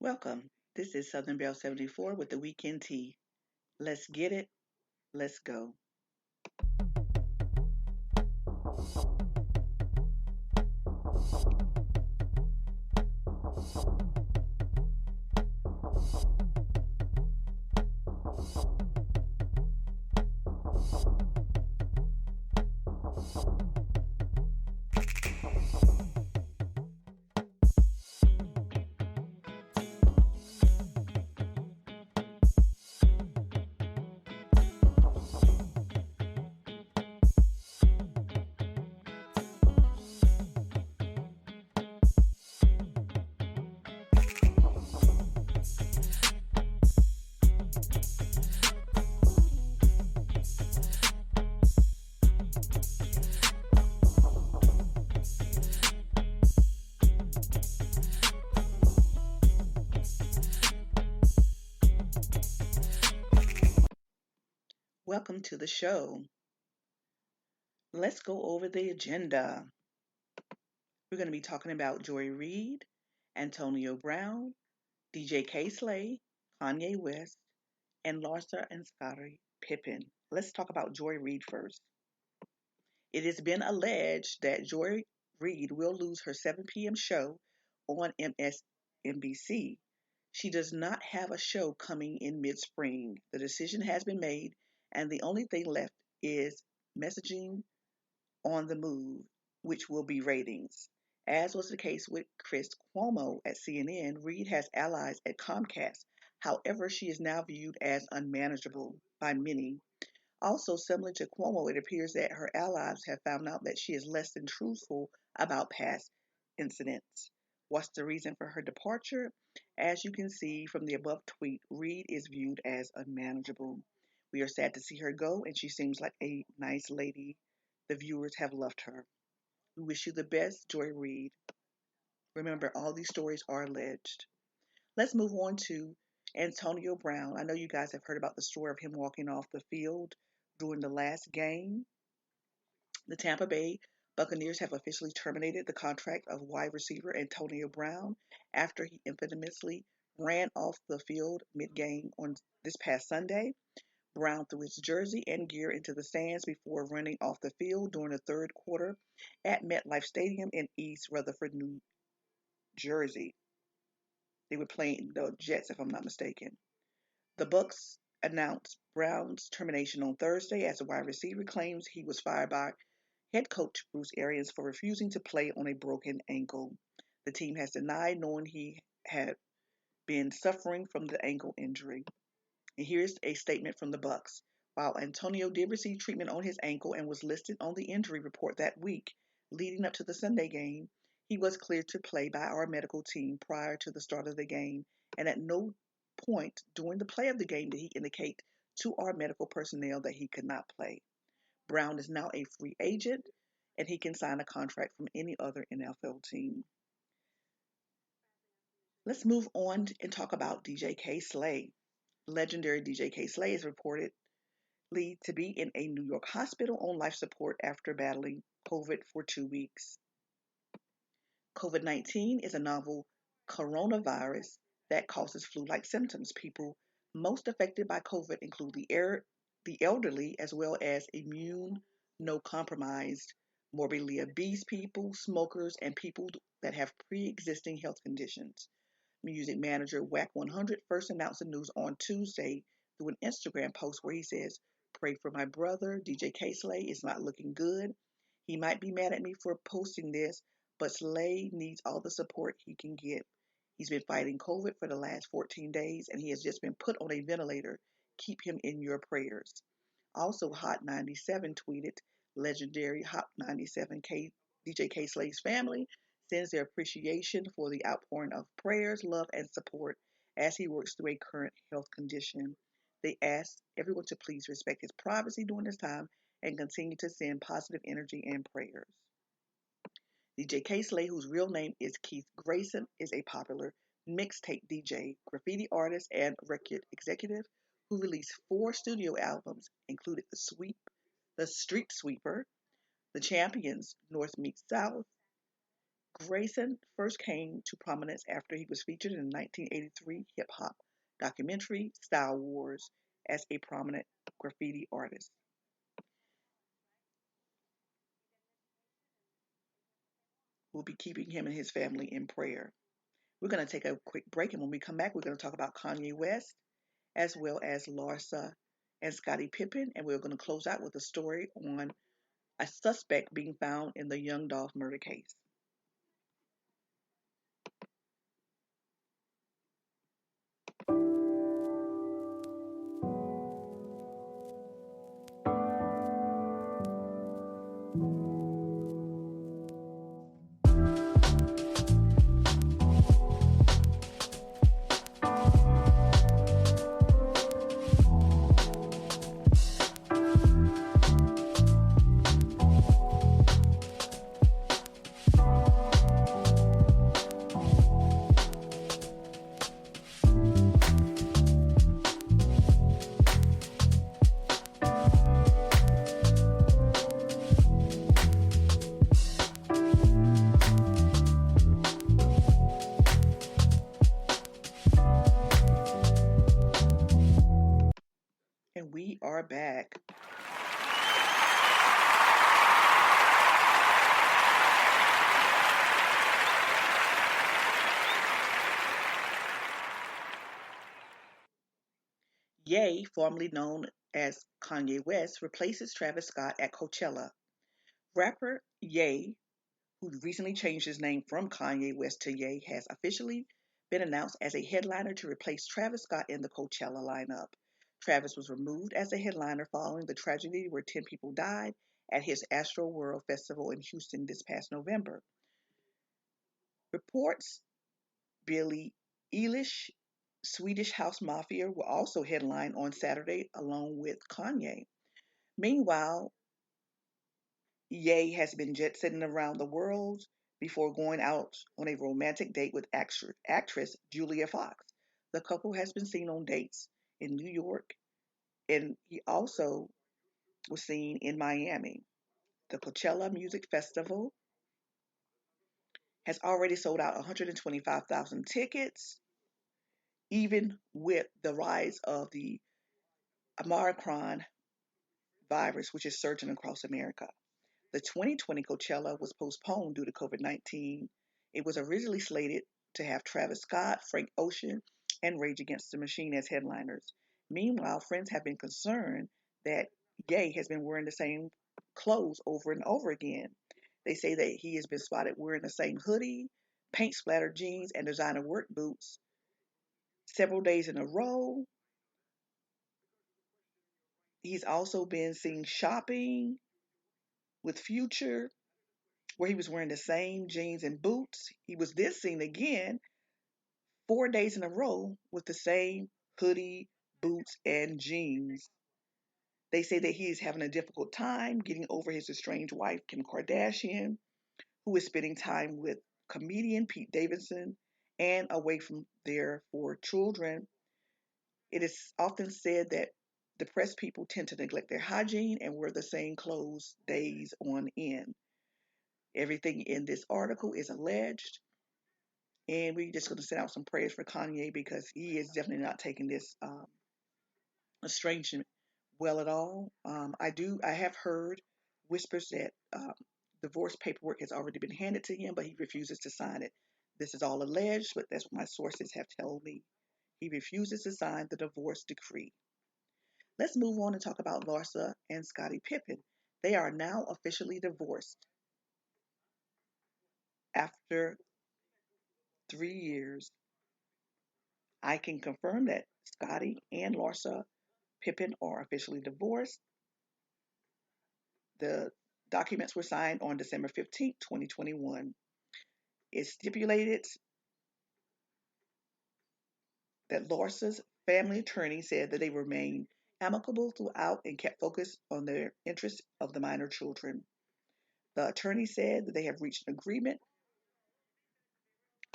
Welcome. This is Southernbelle74 with the weekend tea. Let's get it. Let's go. Welcome to the show. Let's go over the agenda. We're going to be talking about Joy Reid, Antonio Brown, DJ K Slay, Kanye West, and Larsa and Scottie Pippen. Let's talk about Joy Reid first. It has been alleged that Joy Reid will lose her 7 p.m. show on MSNBC. She does not have a show coming in mid spring. The decision has been made, and the only thing left is messaging on the move, which will be ratings. As was the case with Chris Cuomo at CNN, Reid has allies at Comcast. However, she is now viewed as unmanageable by many. Also, similar to Cuomo, it appears that her allies have found out that she is less than truthful about past incidents. What's the reason for her departure? As you can see from the above tweet, Reid is viewed as unmanageable. We are sad to see her go, and she seems like a nice lady. The viewers have loved her. We wish you the best, Joy Reid. Remember, all these stories are alleged. Let's move on to Antonio Brown. I know you guys have heard about the story of him walking off the field during the last game. The Tampa Bay Buccaneers have officially terminated the contract of wide receiver Antonio Brown after he infamously ran off the field mid-game on this past Sunday. Brown threw his jersey and gear into the stands before running off the field during the third quarter at MetLife Stadium in East Rutherford, New Jersey. They were playing the Jets, if I'm not mistaken. The Bucs announced Brown's termination on Thursday as the wide receiver claims he was fired by head coach Bruce Arians for refusing to play on a broken ankle. The team has denied knowing he had been suffering from the ankle injury. And here's a statement from the Bucs. While Antonio did receive treatment on his ankle and was listed on the injury report that week leading up to the Sunday game, he was cleared to play by our medical team prior to the start of the game, and at no point during the play of the game did he indicate to our medical personnel that he could not play. Brown is now a free agent, and he can sign a contract from any other NFL team. Let's move on and talk about DJ K Slay. Legendary DJ K Slay is reportedly to be in a New York hospital on life support after battling COVID for 2 weeks. COVID 19 is a novel coronavirus that causes flu like symptoms. People most affected by COVID include the elderly as well as immunocompromised, morbidly obese people, smokers, and people that have pre existing health conditions. Music manager Whack 100 first announced the news on Tuesday through an Instagram post where he says, "Pray for my brother, DJ K Slay is not looking good. He might be mad at me for posting this, but Slay needs all the support he can get. He's been fighting COVID for the last 14 days and he has just been put on a ventilator. Keep him in your prayers." Also, Hot 97 tweeted, legendary Hot 97 DJ K Slay's family sends their appreciation for the outpouring of prayers, love, and support as he works through a current health condition. They ask everyone to please respect his privacy during this time and continue to send positive energy and prayers. DJ K Slay, whose real name is Keith Grayson, is a popular mixtape DJ, graffiti artist, and record executive who released 4 studio albums, including The Street Sweeper, The Champions, North Meets South, Grayson first came to prominence after he was featured in the 1983 hip hop documentary Style Wars as a prominent graffiti artist. We'll be keeping him and his family in prayer. We're going to take a quick break, and when we come back, we're going to talk about Kanye West as well as Larsa and Scottie Pippen, and we're going to close out with a story on a suspect being found in the Young Dolph murder case. And we are back. Ye, formerly known as Kanye West, replaces Travis Scott at Coachella. Rapper Ye, who recently changed his name from Kanye West to Ye, has officially been announced as a headliner to replace Travis Scott in the Coachella lineup. Travis was removed as a headliner following the tragedy where 10 people died at his Astroworld Festival in Houston this past November. Reports Billie Eilish, Swedish House Mafia will also headline on Saturday along with Kanye. Meanwhile, Ye has been jet setting around the world before going out on a romantic date with actress Julia Fox. The couple has been seen on dates in New York, and he also was seen in Miami. The Coachella Music Festival has already sold out 125,000 tickets, even with the rise of the Omicron virus, which is surging across America. The 2020 Coachella was postponed due to COVID-19. It was originally slated to have Travis Scott, Frank Ocean, and Rage Against the Machine as headliners. Meanwhile, friends have been concerned that Ye has been wearing the same clothes over and over again. They say that he has been spotted wearing the same hoodie, paint splattered jeans, and designer work boots several days in a row. He's also been seen shopping with Future, where he was wearing the same jeans and boots. He was this seen again 4 days in a row with the same hoodie, boots, and jeans. They say that he is having a difficult time getting over his estranged wife, Kim Kardashian, who is spending time with comedian Pete Davidson and away from their 4 children. It is often said that depressed people tend to neglect their hygiene and wear the same clothes days on end. Everything in this article is alleged, and we're just going to send out some prayers for Kanye because he is definitely not taking this estrangement well at all. I have heard whispers that divorce paperwork has already been handed to him, but he refuses to sign it. This is all alleged, but that's what my sources have told me. He refuses to sign the divorce decree. Let's move on and talk about Larsa and Scottie Pippen. They are now officially divorced after 3 years. I can confirm that Scottie and Larsa Pippen are officially divorced. The documents were signed on December 15th, 2021. It stipulated that Larsa's family attorney said that they remained amicable throughout and kept focused on the interests of the minor children. The attorney said that they have reached an agreement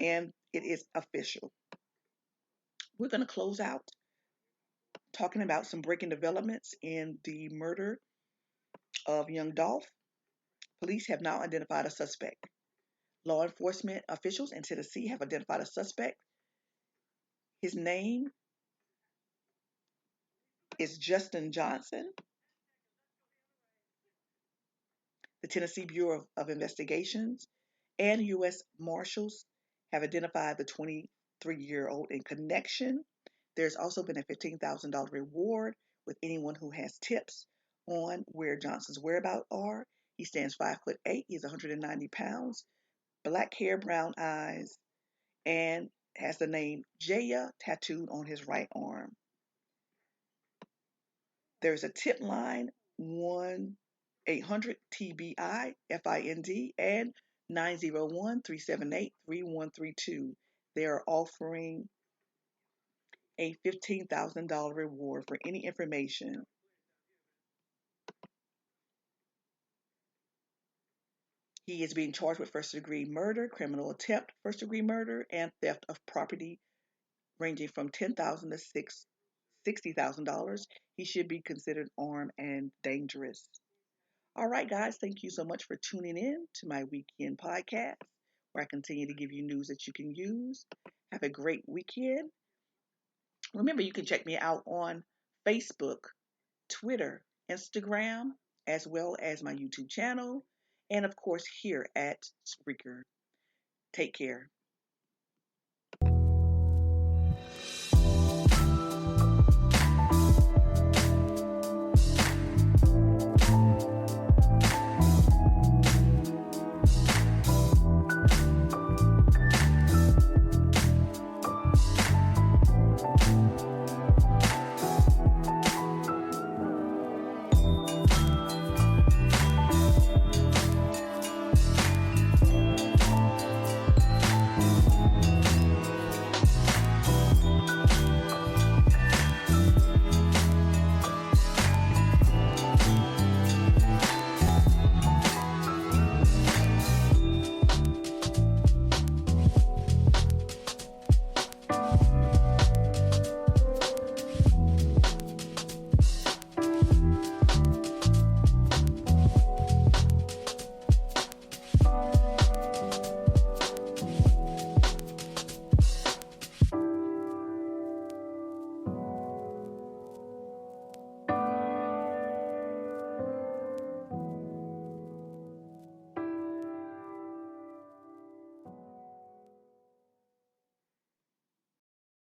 and it is official. We're going to close out talking about some breaking developments in the murder of young Dolph. Police have now identified a suspect. Law enforcement officials in Tennessee have identified a suspect. His name is Justin Johnson. The Tennessee Bureau of Investigations and U.S. Marshals have identified the 23-year-old in connection. There's also been a $15,000 reward with anyone who has tips on where Johnson's whereabouts are. He stands 5'8". He's 190 pounds, black hair, brown eyes, and has the name Jaya tattooed on his right arm. There's a tip line, 1-800-TBI-FIND and 901-378-3132. They are offering a $15,000 reward for any information. He is being charged with first-degree murder, criminal attempt, first-degree murder, and theft of property ranging from $10,000 to $60,000. He should be considered armed and dangerous. All right, guys, thank you so much for tuning in to my weekend podcast, where I continue to give you news that you can use. Have a great weekend. Remember, you can check me out on Facebook, Twitter, Instagram, as well as my YouTube channel, and of course, here at Spreaker. Take care.